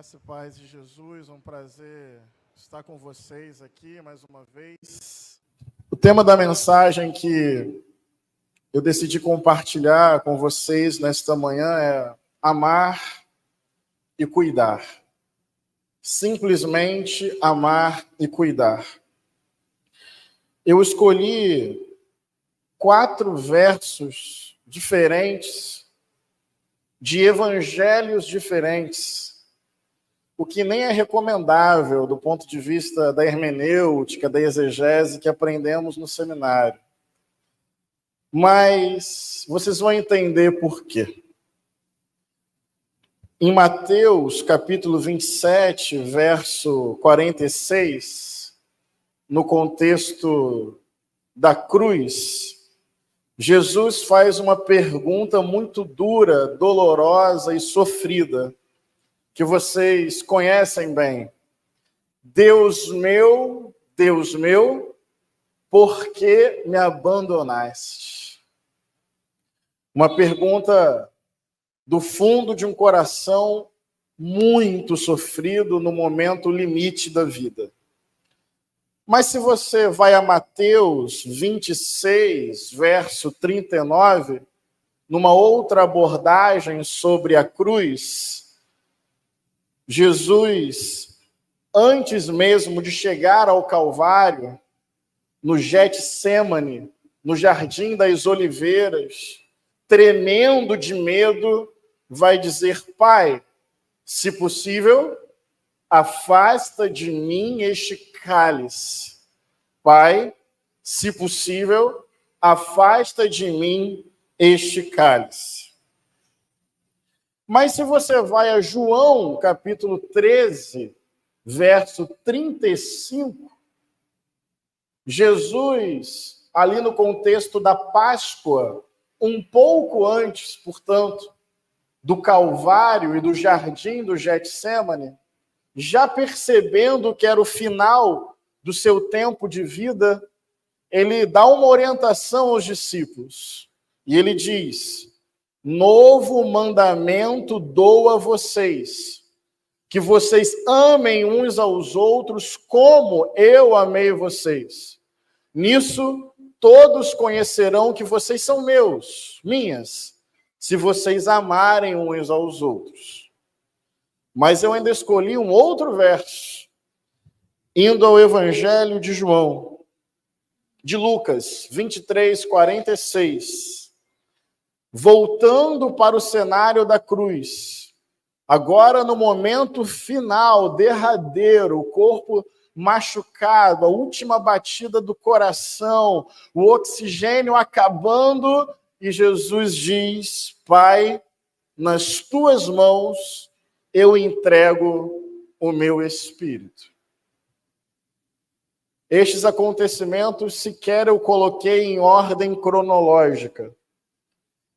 Graça e paz de Jesus, um prazer estar com vocês aqui mais uma vez. O tema da mensagem que eu decidi compartilhar com vocês nesta manhã é amar e cuidar. Simplesmente amar e cuidar. Eu escolhi 4 versos diferentes de evangelhos diferentes, o que nem é recomendável do ponto de vista da hermenêutica, da exegese que aprendemos no seminário. Mas vocês vão entender por quê. Em Mateus, capítulo 27, verso 46, no contexto da cruz, Jesus faz uma pergunta muito dura, dolorosa e sofrida, que vocês conhecem bem. Deus meu, por que me abandonaste? Uma pergunta do fundo de um coração muito sofrido no momento limite da vida. Mas se você vai a Mateus 26, verso 39, numa outra abordagem sobre a cruz, Jesus, antes mesmo de chegar ao Calvário, no Getsêmani, no Jardim das Oliveiras, tremendo de medo, vai dizer: Pai, se possível, afasta de mim este cálice. Pai, se possível, afasta de mim este cálice. Mas se você vai a João, capítulo 13, verso 35, Jesus, ali no contexto da Páscoa, um pouco antes, portanto, do Calvário e do Jardim do Getsêmani, já percebendo que era o final do seu tempo de vida, ele dá uma orientação aos discípulos. E ele diz: novo mandamento dou a vocês, que vocês amem uns aos outros como eu amei vocês. Nisso, todos conhecerão que vocês são minhas, se vocês amarem uns aos outros. Mas eu ainda escolhi um outro verso, indo ao Evangelho de João, de Lucas 23, 46. Voltando para o cenário da cruz, agora no momento final, derradeiro, o corpo machucado, a última batida do coração, o oxigênio acabando, e Jesus diz: Pai, nas tuas mãos eu entrego o meu espírito. Estes acontecimentos sequer eu coloquei em ordem cronológica.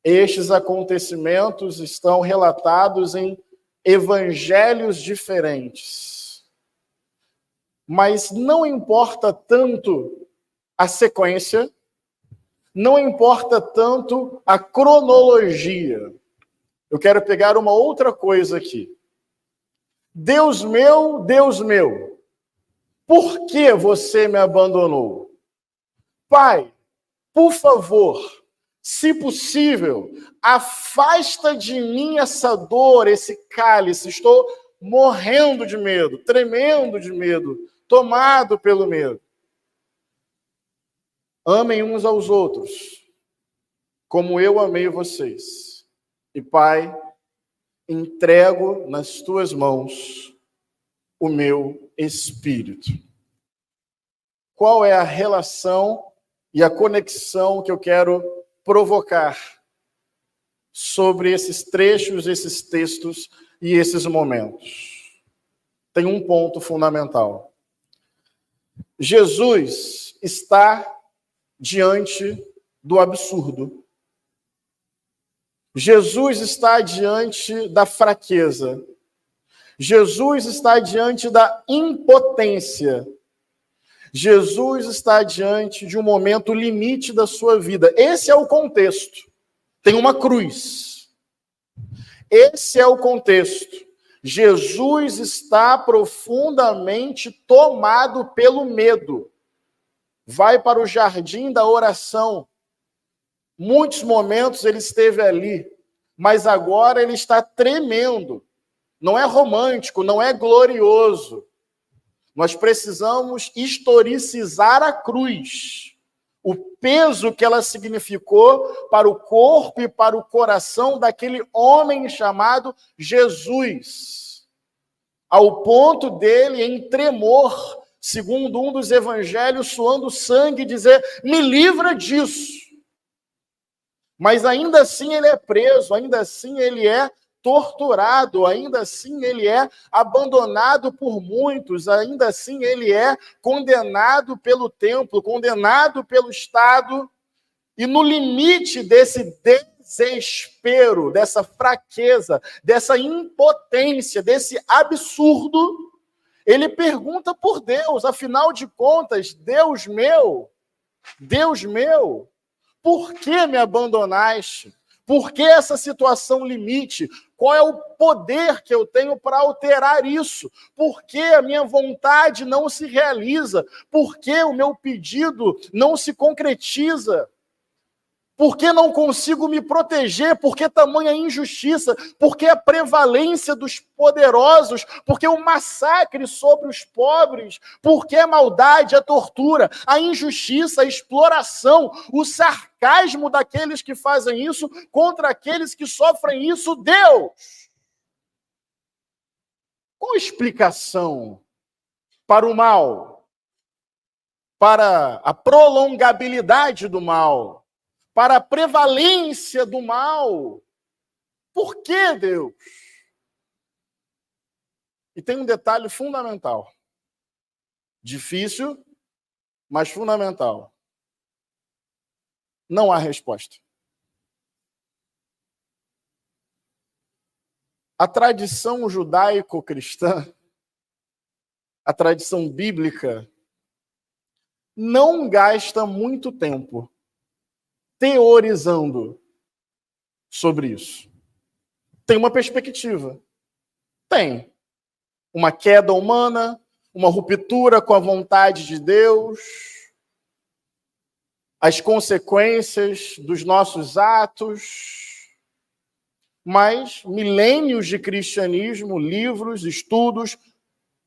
Estes acontecimentos estão relatados em evangelhos diferentes. Mas não importa tanto a sequência, não importa tanto a cronologia. Eu quero pegar uma outra coisa aqui. Deus meu, por que você me abandonou? Pai, por favor, se possível, afasta de mim essa dor, esse cálice. Estou morrendo de medo, tremendo de medo, tomado pelo medo. Amem uns aos outros, como eu amei vocês. E, Pai, entrego nas tuas mãos o meu espírito. Qual é a relação e a conexão que eu quero provocar sobre esses trechos, esses textos e esses momentos? Tem um ponto fundamental. Jesus está diante do absurdo. Jesus está diante da fraqueza. Jesus está diante da impotência. Jesus está diante de um momento limite da sua vida. Esse é o contexto. Tem uma cruz. Esse é o contexto. Jesus está profundamente tomado pelo medo. Vai para o jardim da oração. Muitos momentos ele esteve ali, mas agora ele está tremendo. Não é romântico, não é glorioso. Nós precisamos historicizar a cruz. O peso que ela significou para o corpo e para o coração daquele homem chamado Jesus. Ao ponto dele, em tremor, segundo um dos evangelhos, suando sangue, dizer, me livra disso. Mas ainda assim ele é preso, ainda assim ele é torturado, ainda assim ele é abandonado por muitos, ainda assim ele é condenado pelo templo, condenado pelo Estado, e no limite desse desespero, dessa fraqueza, dessa impotência, desse absurdo, ele pergunta por Deus, afinal de contas, Deus meu, por que me abandonaste? Por que essa situação limite? Qual é o poder que eu tenho para alterar isso? Por que a minha vontade não se realiza? Por que o meu pedido não se concretiza? Por que não consigo me proteger? Por que tamanha injustiça? Por que a prevalência dos poderosos? Por que o massacre sobre os pobres? Por que a maldade, a tortura, a injustiça, a exploração, o sarcasmo daqueles que fazem isso contra aqueles que sofrem isso? Deus! Qual a explicação para o mal? Para a prolongabilidade do mal? Para a prevalência do mal. Por que, Deus? E tem um detalhe fundamental. Difícil, mas fundamental. Não há resposta. A tradição judaico-cristã, a tradição bíblica, não gasta muito tempo teorizando sobre isso. Tem uma perspectiva. Tem. Uma queda humana, uma ruptura com a vontade de Deus, as consequências dos nossos atos, mas milênios de cristianismo, livros, estudos,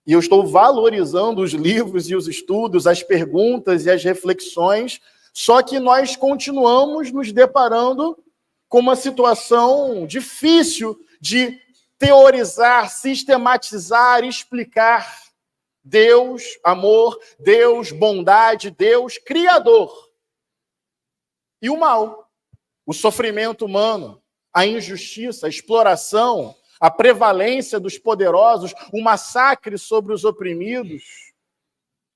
e eu estou valorizando os livros e os estudos, as perguntas e as reflexões. Só que nós continuamos nos deparando com uma situação difícil de teorizar, sistematizar, explicar Deus, amor, Deus, bondade, Deus, criador. E o mal, o sofrimento humano, a injustiça, a exploração, a prevalência dos poderosos, o massacre sobre os oprimidos,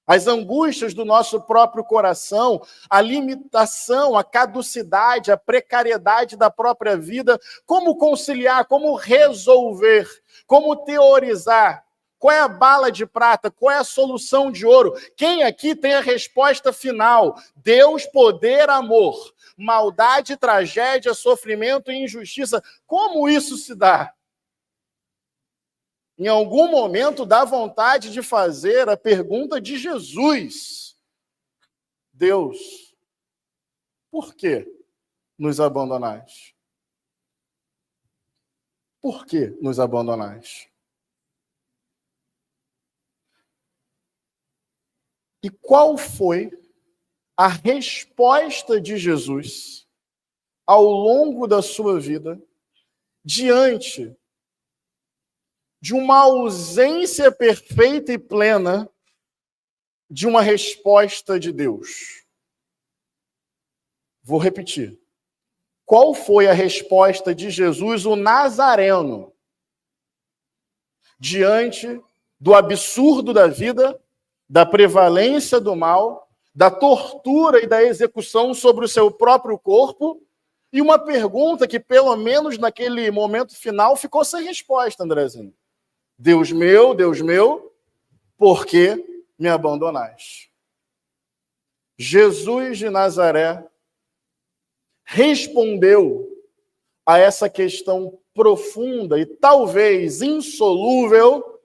as angústias do nosso próprio coração, a limitação, a caducidade, a precariedade da própria vida, como conciliar, como resolver, como teorizar, qual é a bala de prata, qual é a solução de ouro? Quem aqui tem a resposta final? Deus, poder, amor, maldade, tragédia, sofrimento e injustiça. Como isso se dá? Em algum momento dá vontade de fazer a pergunta de Jesus. Deus, por que nos abandonais? Por que nos abandonais? E qual foi a resposta de Jesus ao longo da sua vida diante de uma ausência perfeita e plena de uma resposta de Deus? Vou repetir. Qual foi a resposta de Jesus, o Nazareno, diante do absurdo da vida, da prevalência do mal, da tortura e da execução sobre o seu próprio corpo? E uma pergunta que, pelo menos naquele momento final, ficou sem resposta, Andrezinho. Deus meu, por que me abandonais? Jesus de Nazaré respondeu a essa questão profunda e talvez insolúvel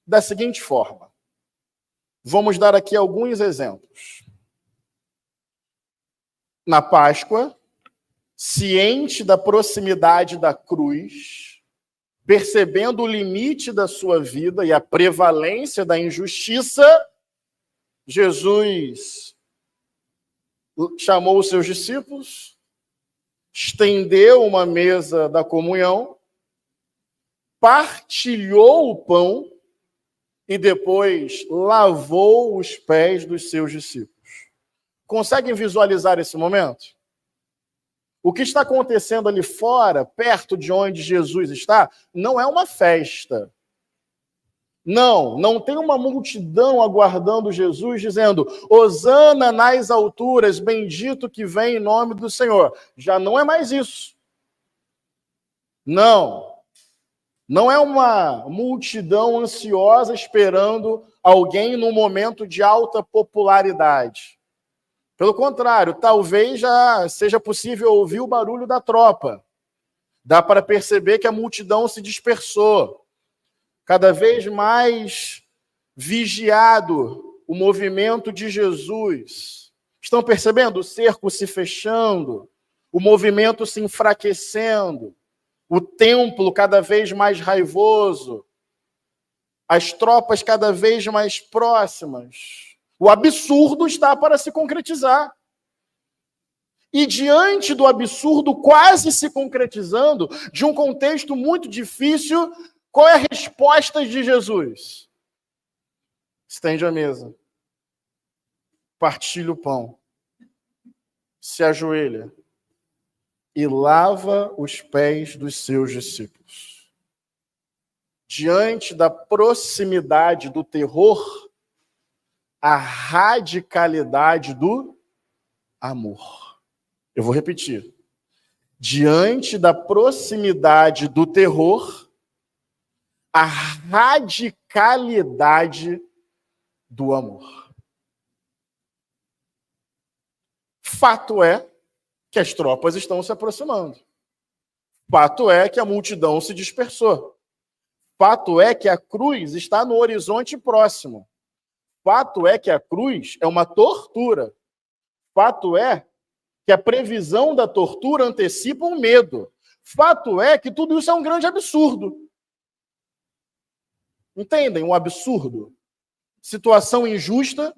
da seguinte forma. Vamos dar aqui alguns exemplos. Na Páscoa, ciente da proximidade da cruz, percebendo o limite da sua vida e a prevalência da injustiça, Jesus chamou os seus discípulos, estendeu uma mesa da comunhão, partilhou o pão e depois lavou os pés dos seus discípulos. Conseguem visualizar esse momento? O que está acontecendo ali fora, perto de onde Jesus está, não é uma festa. Não tem uma multidão aguardando Jesus, dizendo, Hosana nas alturas, bendito que vem em nome do Senhor. Já não é mais isso. Não é uma multidão ansiosa esperando alguém num momento de alta popularidade. Pelo contrário, talvez já seja possível ouvir o barulho da tropa. Dá para perceber que a multidão se dispersou. Cada vez mais vigiado o movimento de Jesus. Estão percebendo? O cerco se fechando, o movimento se enfraquecendo, o templo cada vez mais raivoso, as tropas cada vez mais próximas. O absurdo está para se concretizar. E diante do absurdo quase se concretizando, de um contexto muito difícil, qual é a resposta de Jesus? Estende a mesa, partilha o pão, se ajoelha e lava os pés dos seus discípulos. Diante da proximidade do terror, a radicalidade do amor. Eu vou repetir. Diante da proximidade do terror, a radicalidade do amor. Fato é que as tropas estão se aproximando. Fato é que a multidão se dispersou. Fato é que a cruz está no horizonte próximo. Fato é que a cruz é uma tortura. Fato é que a previsão da tortura antecipa um medo. Fato é que tudo isso é um grande absurdo. Entendem? Um absurdo. Situação injusta,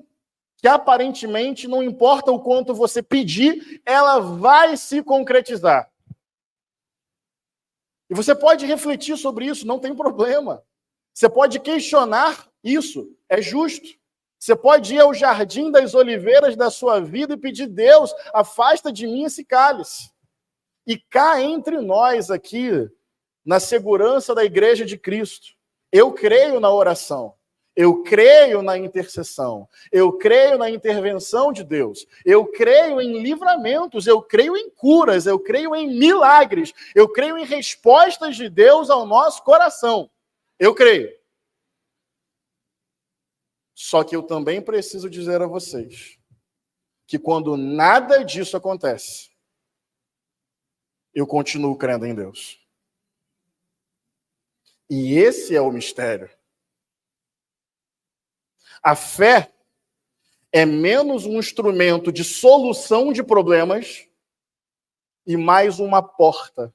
que aparentemente não importa o quanto você pedir, ela vai se concretizar. E você pode refletir sobre isso, não tem problema. Você pode questionar isso, é justo. Você pode ir ao jardim das oliveiras da sua vida e pedir, Deus, afasta de mim esse cálice. E cá entre nós aqui, na segurança da Igreja de Cristo, eu creio na oração, eu creio na intercessão, eu creio na intervenção de Deus, eu creio em livramentos, eu creio em curas, eu creio em milagres, eu creio em respostas de Deus ao nosso coração. Eu creio. Só que eu também preciso dizer a vocês que quando nada disso acontece, eu continuo crendo em Deus. E esse é o mistério. A fé é menos um instrumento de solução de problemas e mais uma porta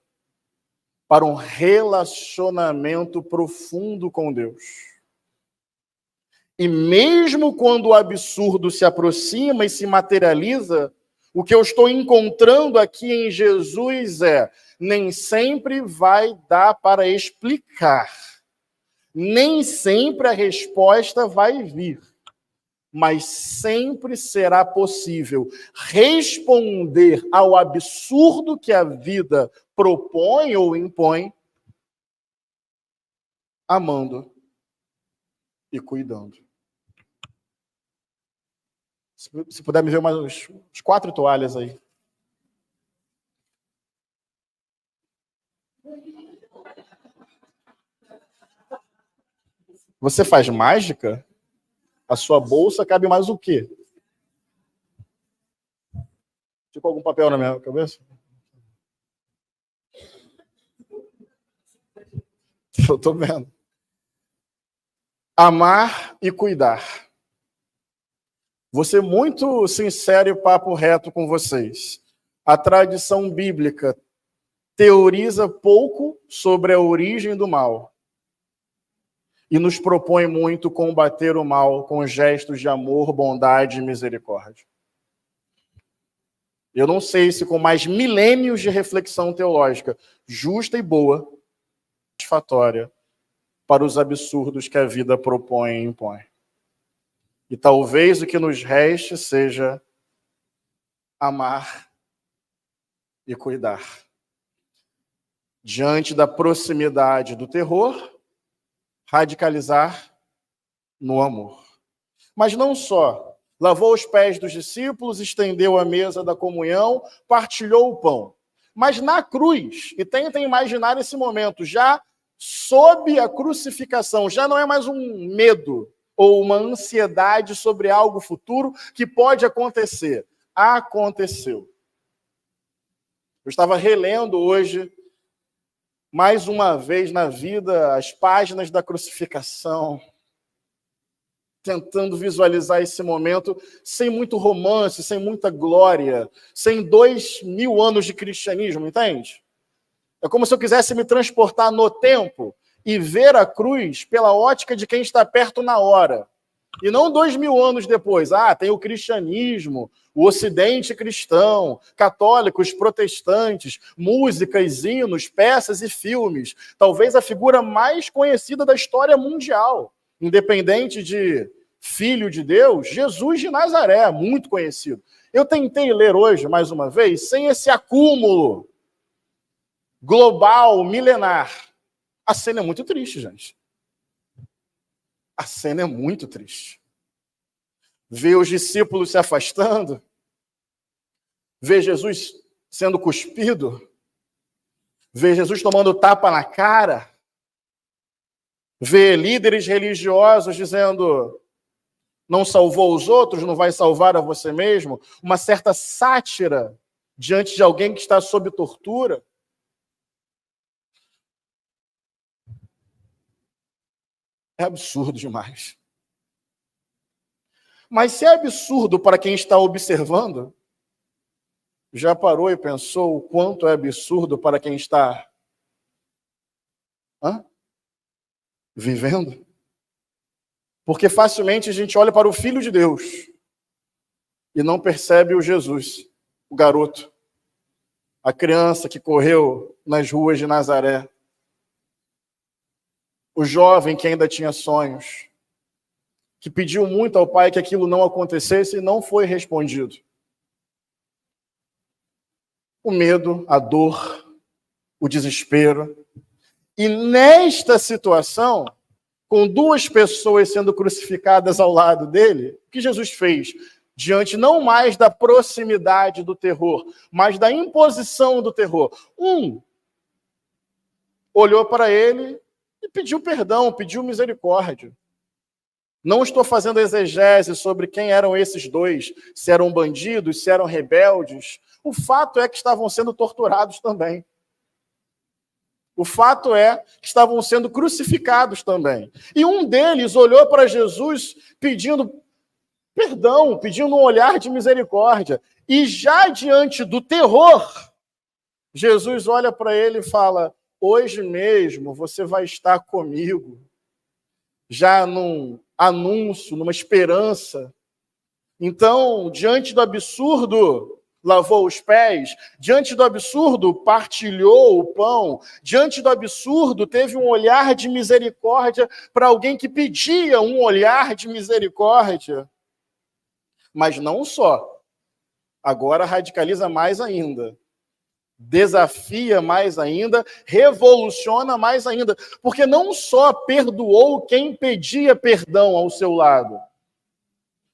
para um relacionamento profundo com Deus. E mesmo quando o absurdo se aproxima e se materializa, o que eu estou encontrando aqui em Jesus nem sempre vai dar para explicar. Nem sempre a resposta vai vir. Mas sempre será possível responder ao absurdo que a vida propõe ou impõe, amando e cuidando. Se puder me ver umas 4 toalhas aí. Você faz mágica? A sua bolsa cabe mais o quê? Ficou algum papel na minha cabeça? Eu estou vendo. Amar e cuidar. Vou ser muito sincero e papo reto com vocês. A tradição bíblica teoriza pouco sobre a origem do mal e nos propõe muito combater o mal com gestos de amor, bondade e misericórdia. Eu não sei se com mais milênios de reflexão teológica justa e boa, satisfatória para os absurdos que a vida propõe e impõe. E talvez o que nos reste seja amar e cuidar. Diante da proximidade do terror, radicalizar no amor. Mas não só. Lavou os pés dos discípulos, estendeu a mesa da comunhão, partilhou o pão. Mas na cruz, e tentem imaginar esse momento, já sob a crucificação, já não é mais um medo ou uma ansiedade sobre algo futuro que pode acontecer. Aconteceu. Eu estava relendo hoje, mais uma vez na vida, as páginas da crucificação, tentando visualizar esse momento sem muito romance, sem muita glória, sem 2000 anos de cristianismo, entende? É como se eu quisesse me transportar no tempo e ver a cruz pela ótica de quem está perto na hora. E não 2000 anos depois. Tem o cristianismo, o ocidente cristão, católicos, protestantes, músicas, hinos, peças e filmes. Talvez a figura mais conhecida da história mundial, independente de filho de Deus, Jesus de Nazaré, muito conhecido. Eu tentei ler hoje, mais uma vez, sem esse acúmulo global, milenar. A cena é muito triste, gente. A cena é muito triste. Ver os discípulos se afastando, ver Jesus sendo cuspido, ver Jesus tomando tapa na cara, ver líderes religiosos dizendo: não salvou os outros, não vai salvar a você mesmo. Uma certa sátira diante de alguém que está sob tortura. É absurdo demais. Mas se é absurdo para quem está observando, já parou e pensou o quanto é absurdo para quem está vivendo? Porque facilmente a gente olha para o Filho de Deus e não percebe o Jesus, o garoto, a criança que correu nas ruas de Nazaré, o jovem que ainda tinha sonhos, que pediu muito ao Pai que aquilo não acontecesse e não foi respondido. O medo, a dor, o desespero. E nesta situação, com duas pessoas sendo crucificadas ao lado dele, o que Jesus fez? Diante não mais da proximidade do terror, mas da imposição do terror. Um olhou para ele e pediu perdão, pediu misericórdia. Não estou fazendo exegese sobre quem eram esses dois, se eram bandidos, se eram rebeldes. O fato é que estavam sendo torturados também. O fato é que estavam sendo crucificados também. E um deles olhou para Jesus pedindo perdão, pedindo um olhar de misericórdia. E já diante do terror, Jesus olha para ele e fala: hoje mesmo você vai estar comigo. Já num anúncio, numa esperança. Então, diante do absurdo, lavou os pés, diante do absurdo, partilhou o pão, diante do absurdo, teve um olhar de misericórdia para alguém que pedia um olhar de misericórdia. Mas não só. Agora radicaliza mais ainda. Desafia mais ainda, revoluciona mais ainda, porque não só perdoou quem pedia perdão ao seu lado.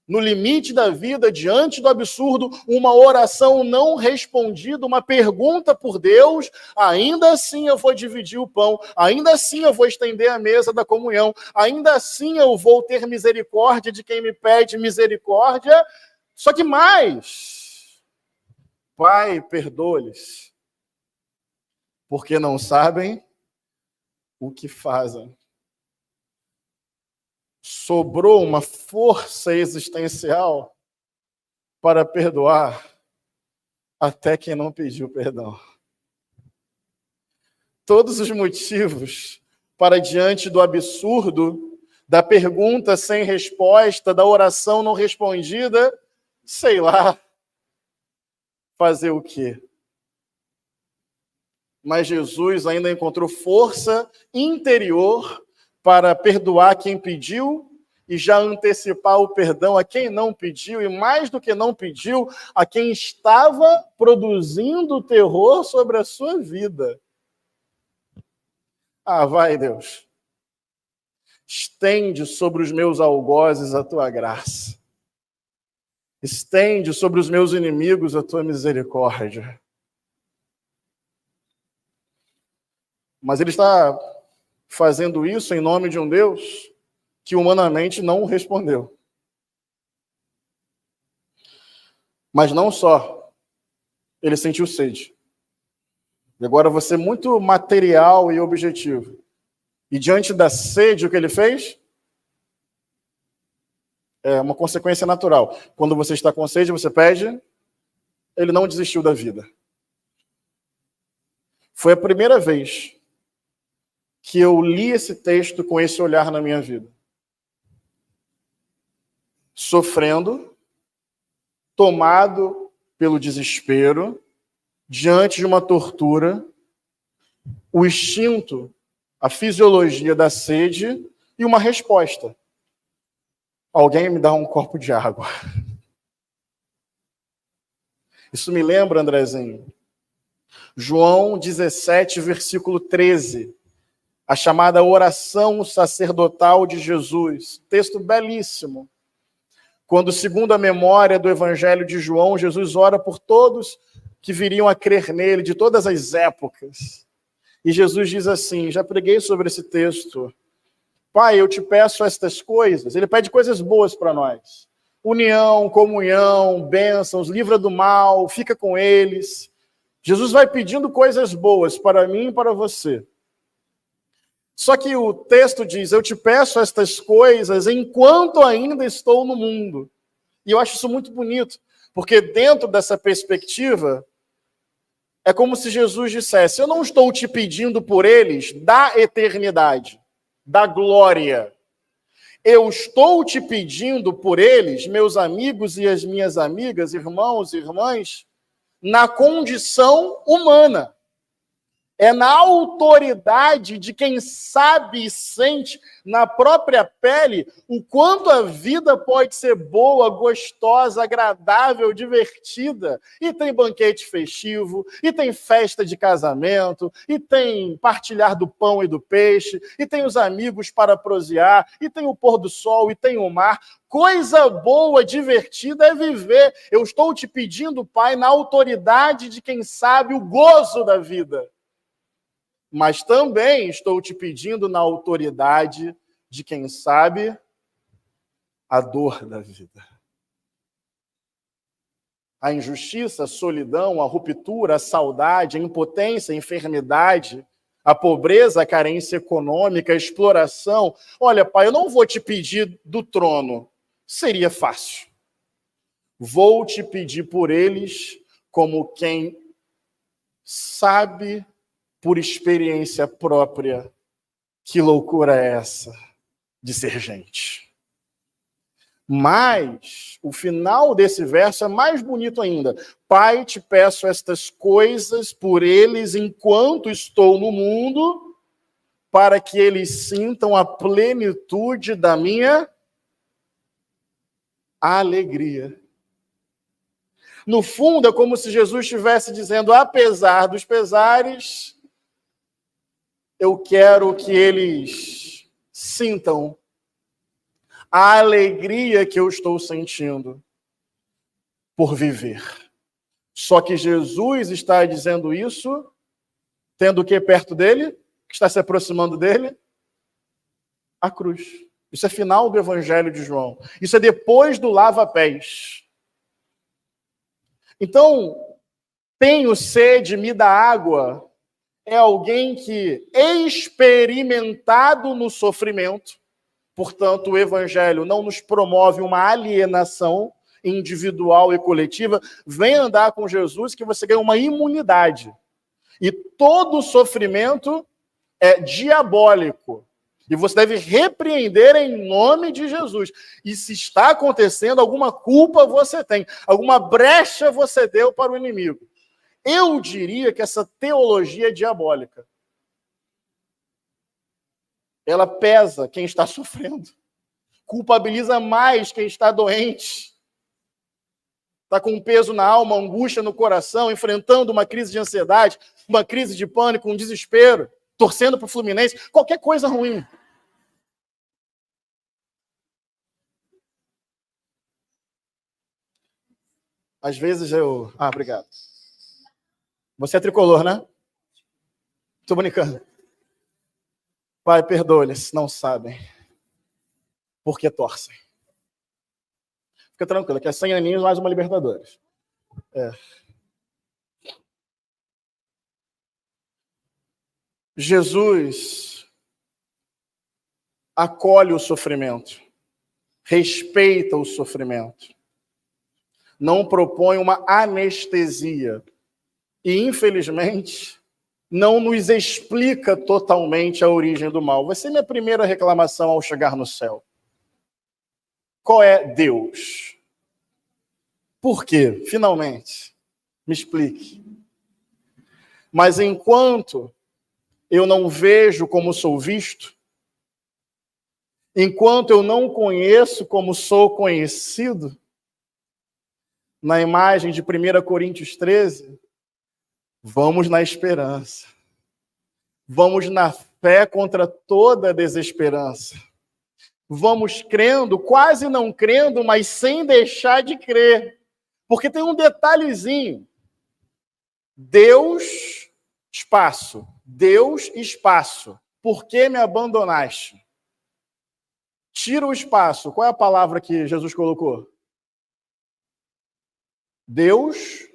No limite da vida, diante do absurdo, uma oração não respondida, uma pergunta por Deus, ainda assim eu vou dividir o pão, ainda assim eu vou estender a mesa da comunhão, ainda assim eu vou ter misericórdia de quem me pede misericórdia. Só que mais, Pai, perdoa-lhes, porque não sabem o que fazem. Sobrou uma força existencial para perdoar até quem não pediu perdão. Todos os motivos para, diante do absurdo, da pergunta sem resposta, da oração não respondida, sei lá, fazer o quê? Mas Jesus ainda encontrou força interior para perdoar quem pediu e já antecipar o perdão a quem não pediu, e mais do que não pediu, a quem estava produzindo terror sobre a sua vida. Ah, vai, Deus. Estende sobre os meus algozes a tua graça. Estende sobre os meus inimigos a tua misericórdia. Mas ele está fazendo isso em nome de um Deus que humanamente não respondeu. Mas não só, ele sentiu sede. E agora vou ser muito material e objetivo. E diante da sede, o que ele fez? É uma consequência natural. Quando você está com sede, você pede. Ele não desistiu da vida. Foi a primeira vez que eu li esse texto com esse olhar na minha vida. Sofrendo, tomado pelo desespero, diante de uma tortura, o instinto, a fisiologia da sede e uma resposta. Alguém me dá um copo de água. Isso me lembra, Andrezinho, João 17, versículo 13, a chamada oração sacerdotal de Jesus. Texto belíssimo. Quando, segundo a memória do Evangelho de João, Jesus ora por todos que viriam a crer nele, de todas as épocas. E Jesus diz assim, já preguei sobre esse texto, Pai, eu te peço estas coisas. Ele pede coisas boas para nós. União, comunhão, bênçãos, livra do mal, fica com eles. Jesus vai pedindo coisas boas para mim e para você. Só que o texto diz, eu te peço estas coisas enquanto ainda estou no mundo. E eu acho isso muito bonito, porque dentro dessa perspectiva, é como se Jesus dissesse, eu não estou te pedindo por eles da eternidade, da glória. Eu estou te pedindo por eles, meus amigos e as minhas amigas, irmãos e irmãs, na condição humana. É na autoridade de quem sabe e sente na própria pele o quanto a vida pode ser boa, gostosa, agradável, divertida. E tem banquete festivo, e tem festa de casamento, e tem partilhar do pão e do peixe, e tem os amigos para prosear, e tem o pôr do sol, e tem o mar. Coisa boa, divertida é viver. Eu estou te pedindo, Pai, na autoridade de quem sabe o gozo da vida. Mas também estou te pedindo na autoridade de quem sabe a dor da vida. A injustiça, a solidão, a ruptura, a saudade, a impotência, a enfermidade, a pobreza, a carência econômica, a exploração. Olha, Pai, eu não vou te pedir do trono. Seria fácil. Vou te pedir por eles como quem sabe por experiência própria, que loucura é essa de ser gente. Mas o final desse verso é mais bonito ainda. Pai, te peço estas coisas por eles enquanto estou no mundo, para que eles sintam a plenitude da minha alegria. No fundo, é como se Jesus estivesse dizendo, apesar dos pesares, eu quero que eles sintam a alegria que eu estou sentindo por viver. Só que Jesus está dizendo isso, tendo o que perto dele? Que está se aproximando dele? A cruz. Isso é final do Evangelho de João. Isso é depois do lava-pés. Então, tenho sede, me dá água. é alguém que, experimentado no sofrimento, portanto, o evangelho não nos promove uma alienação individual e coletiva, vem andar com Jesus que você ganha uma imunidade. E todo sofrimento é diabólico. E você deve repreender em nome de Jesus. E se está acontecendo, alguma culpa você tem, alguma brecha você deu para o inimigo. Eu diria que essa teologia é diabólica. Ela pesa quem está sofrendo. Culpabiliza mais quem está doente. Está com um peso na alma, angústia no coração, enfrentando uma crise de ansiedade, uma crise de pânico, um desespero, torcendo para o Fluminense, qualquer coisa ruim. Às vezes eu... obrigado. Você é tricolor, né? Estou brincando. Pai, perdoa-lhes, não sabem porque torcem. Fica tranquilo, que é 100 aninhos mais uma Libertadores. Jesus acolhe o sofrimento, respeita o sofrimento, não propõe uma anestesia e, infelizmente, não nos explica totalmente a origem do mal. Vai ser minha primeira reclamação ao chegar no céu. Qual é Deus? Por quê? Finalmente, me explique. Mas enquanto eu não vejo como sou visto, enquanto eu não conheço como sou conhecido, na imagem de 1 Coríntios 13, vamos na esperança. Vamos na fé contra toda desesperança. Vamos crendo, quase não crendo, mas sem deixar de crer. Porque tem um detalhezinho. Deus, espaço. Deus, espaço. Por que me abandonaste? Tira o espaço. Qual é a palavra que Jesus colocou? Deus,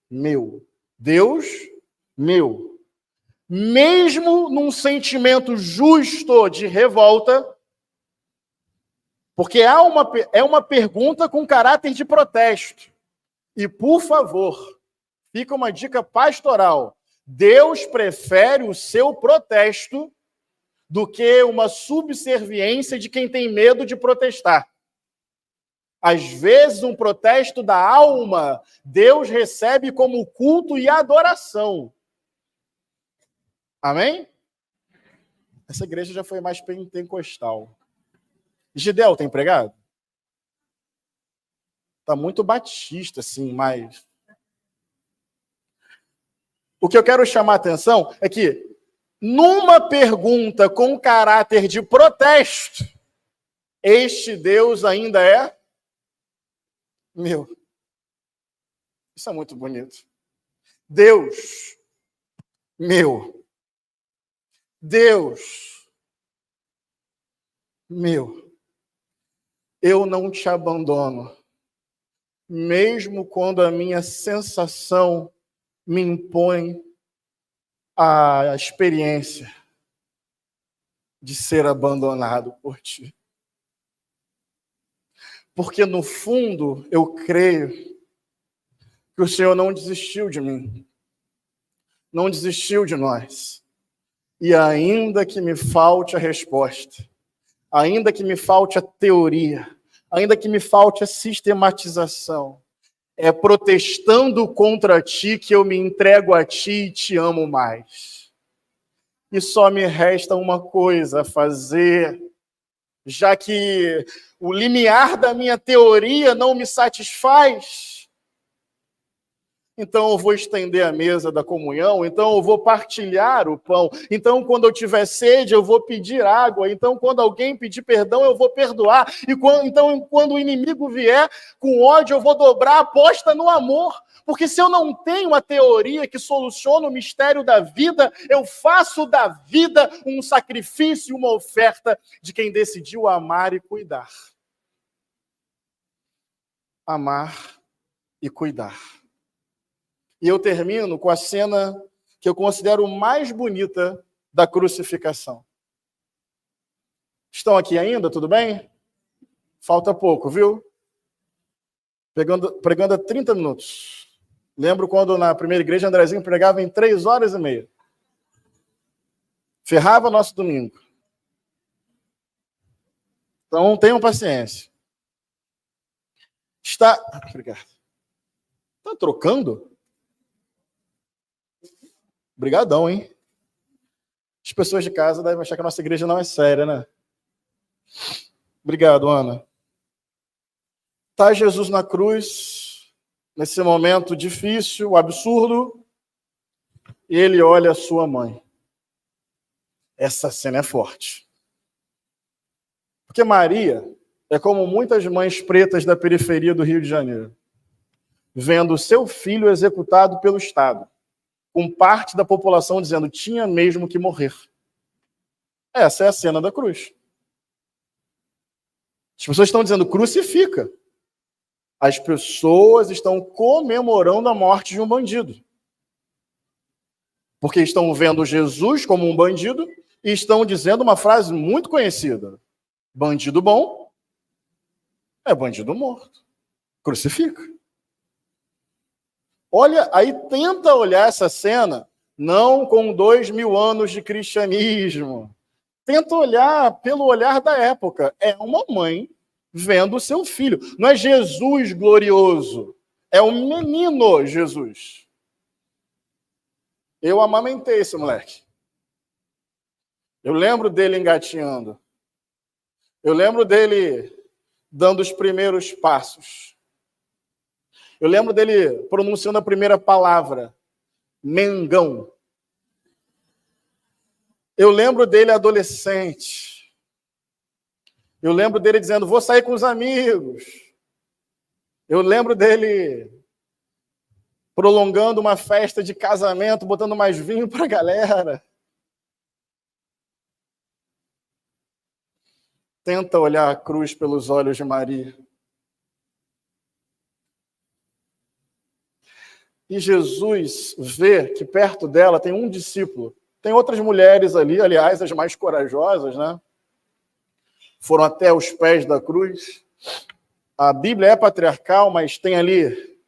meu. Deus, meu. Mesmo num sentimento justo de revolta, porque é uma pergunta com caráter de protesto. E, por favor, fica uma dica pastoral. Deus prefere o seu protesto do que uma subserviência de quem tem medo de protestar. Às vezes, um protesto da alma, Deus recebe como culto e adoração. Amém? Essa igreja já foi mais pentecostal. Gidel, tem pregado? Está muito batista, assim, mas... O que eu quero chamar a atenção é que, numa pergunta com caráter de protesto, este Deus ainda é meu. Isso é muito bonito. Deus, meu. Deus, meu. Eu não te abandono, mesmo quando a minha sensação me impõe a experiência de ser abandonado por ti. Porque, no fundo, eu creio que o Senhor não desistiu de mim, não desistiu de nós. E ainda que me falte a resposta, ainda que me falte a teoria, ainda que me falte a sistematização, é protestando contra ti que eu me entrego a ti e te amo mais. E só me resta uma coisa a fazer, já que o limiar da minha teoria não me satisfaz. Então eu vou estender a mesa da comunhão, então eu vou partilhar o pão, então quando eu tiver sede eu vou pedir água, então quando alguém pedir perdão eu vou perdoar, então quando o inimigo vier com ódio eu vou dobrar a aposta no amor, porque se eu não tenho a teoria que soluciona o mistério da vida, eu faço da vida um sacrifício, uma oferta de quem decidiu amar e cuidar. Amar e cuidar. E eu termino com a cena que eu considero mais bonita da crucificação. Estão aqui ainda, tudo bem? Falta pouco, viu? Pregando há 30 minutos. Lembro quando na primeira igreja Andrezinho pregava em 3 horas e meia. Ferrava nosso domingo. Então, tenham paciência. Obrigado. Está trocando? Obrigadão, hein? As pessoas de casa devem achar que a nossa igreja não é séria, né? Obrigado, Ana. Está Jesus na cruz, nesse momento difícil, absurdo, e ele olha a sua mãe. Essa cena é forte. Porque Maria é como muitas mães pretas da periferia do Rio de Janeiro, vendo seu filho executado pelo Estado, com parte da população dizendo que tinha mesmo que morrer. Essa é a cena da cruz. As pessoas estão dizendo, crucifica. As pessoas estão comemorando a morte de um bandido. Porque estão vendo Jesus como um bandido e estão dizendo uma frase muito conhecida. Bandido bom é bandido morto. Crucifica. Olha, aí tenta olhar essa cena, não com 2000 anos de cristianismo. Tenta olhar pelo olhar da época. É uma mãe vendo o seu filho. Não é Jesus glorioso. É o menino Jesus. Eu amamentei esse moleque. Eu lembro dele engatinhando. Eu lembro dele dando os primeiros passos. Eu lembro dele pronunciando a primeira palavra, Mengão. Eu lembro dele adolescente. Eu lembro dele dizendo, vou sair com os amigos. Eu lembro dele prolongando uma festa de casamento, botando mais vinho para a galera. Tenta olhar a cruz pelos olhos de Maria. E Jesus vê que perto dela tem um discípulo. Tem outras mulheres ali, aliás, as mais corajosas, né? Foram até os pés da cruz. A Bíblia é patriarcal, mas tem ali,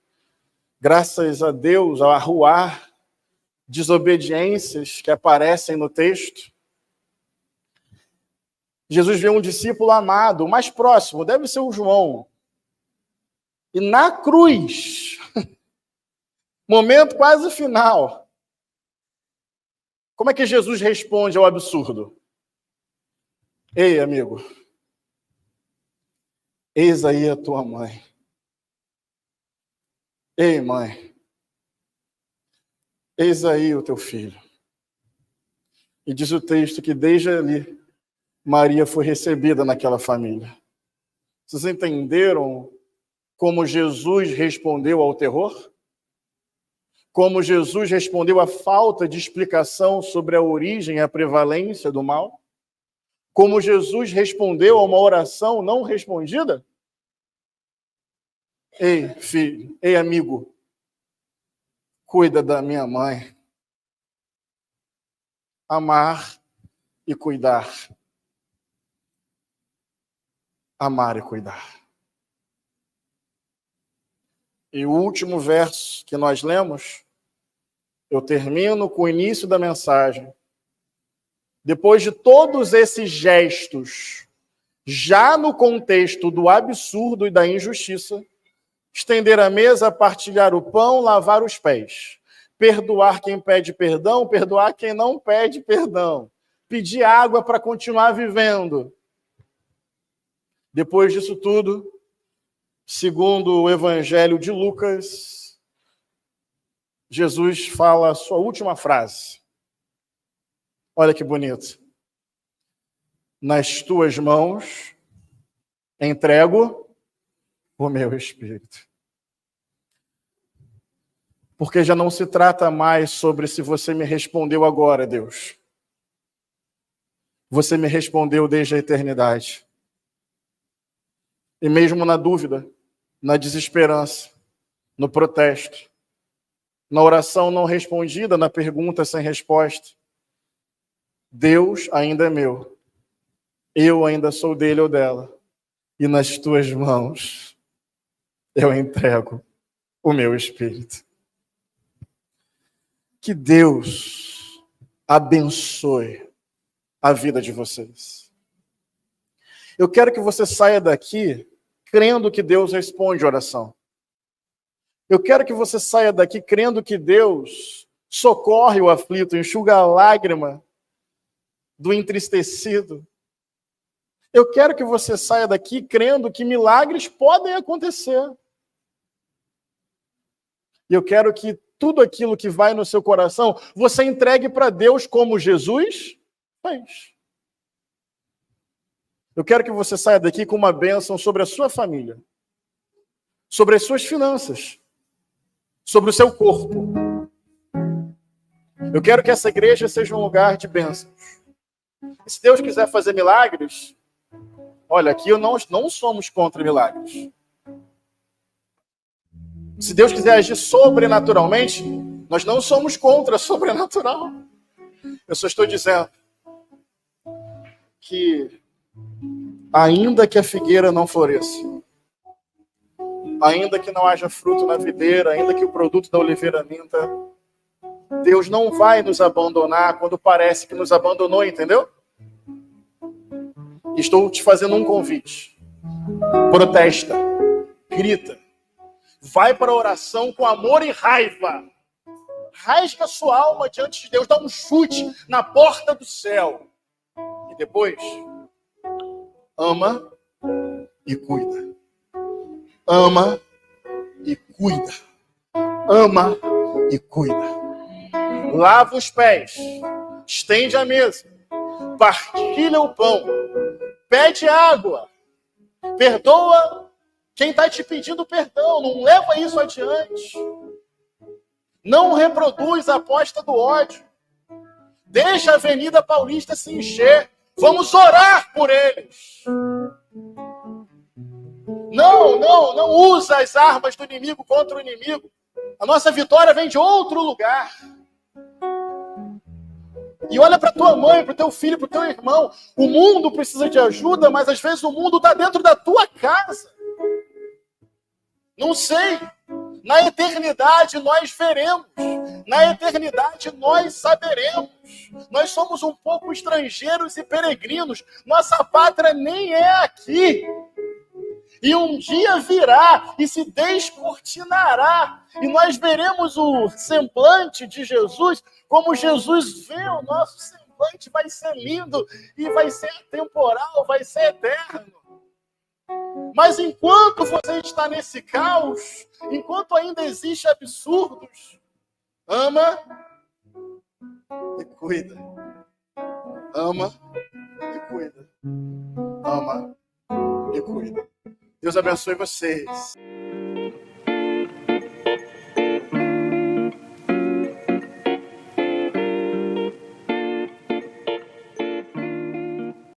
graças a Deus, a arruar desobediências que aparecem no texto. Jesus vê um discípulo amado, o mais próximo, deve ser o João. E na cruz, momento quase final, como é que Jesus responde ao absurdo? Ei, amigo, eis aí a tua mãe. Ei, mãe, eis aí o teu filho. E diz o texto que desde ali, Maria foi recebida naquela família. Vocês entenderam como Jesus respondeu ao terror? Como Jesus respondeu à falta de explicação sobre a origem e a prevalência do mal? Como Jesus respondeu a uma oração não respondida? Ei, filho, ei, amigo, cuida da minha mãe. Amar e cuidar. Amar e cuidar. E o último verso que nós lemos, eu termino com o início da mensagem. Depois de todos esses gestos, já no contexto do absurdo e da injustiça, estender a mesa, partilhar o pão, lavar os pés, perdoar quem pede perdão, perdoar quem não pede perdão, pedir água para continuar vivendo. Depois disso tudo, segundo o Evangelho de Lucas, Jesus fala a sua última frase. Olha que bonito. Nas tuas mãos entrego o meu espírito. Porque já não se trata mais sobre se você me respondeu agora, Deus. Você me respondeu desde a eternidade. E mesmo na dúvida, na desesperança, no protesto, na oração não respondida, na pergunta sem resposta. Deus ainda é meu. Eu ainda sou dele ou dela. E nas tuas mãos eu entrego o meu espírito. Que Deus abençoe a vida de vocês. Eu quero que você saia daqui crendo que Deus responde a oração. Eu quero que você saia daqui crendo que Deus socorre o aflito, enxuga a lágrima do entristecido. Eu quero que você saia daqui crendo que milagres podem acontecer. E eu quero que tudo aquilo que vai no seu coração, você entregue para Deus como Jesus fez. Eu quero que você saia daqui com uma bênção sobre a sua família, sobre as suas finanças, sobre o seu corpo. Eu quero que essa igreja seja um lugar de bênçãos. E se Deus quiser fazer milagres, olha, aqui não somos contra milagres. Se Deus quiser agir sobrenaturalmente, nós não somos contra sobrenatural. Eu só estou dizendo que ainda que a figueira não floresça, ainda que não haja fruto na videira, ainda que o produto da oliveira minta, Deus não vai nos abandonar quando parece que nos abandonou, entendeu? Estou te fazendo um convite. Protesta, grita, vai para a oração com amor e raiva. Rasga sua alma diante de Deus, dá um chute na porta do céu. E depois, ama e cuida. Ama e cuida. Ama e cuida. Lava os pés, estende a mesa, partilha o pão, pede água, perdoa quem está te pedindo perdão, não leva isso adiante. Não reproduz a aposta do ódio. Deixa a Avenida Paulista se encher. Vamos orar por eles. Não usa as armas do inimigo contra o inimigo. A nossa vitória vem de outro lugar. E olha para tua mãe, para o teu filho, para o teu irmão. O mundo precisa de ajuda, mas às vezes o mundo está dentro da tua casa. Não sei. Na eternidade nós veremos. Na eternidade nós saberemos. Nós somos um pouco estrangeiros e peregrinos. Nossa pátria nem é aqui. E um dia virá e se descortinará. E nós veremos o semblante de Jesus como Jesus vê o nosso semblante. Vai ser lindo e vai ser atemporal, vai ser eterno. Mas enquanto você está nesse caos, enquanto ainda existe absurdos, ama e cuida. Ama e cuida. Ama e cuida. Deus abençoe vocês.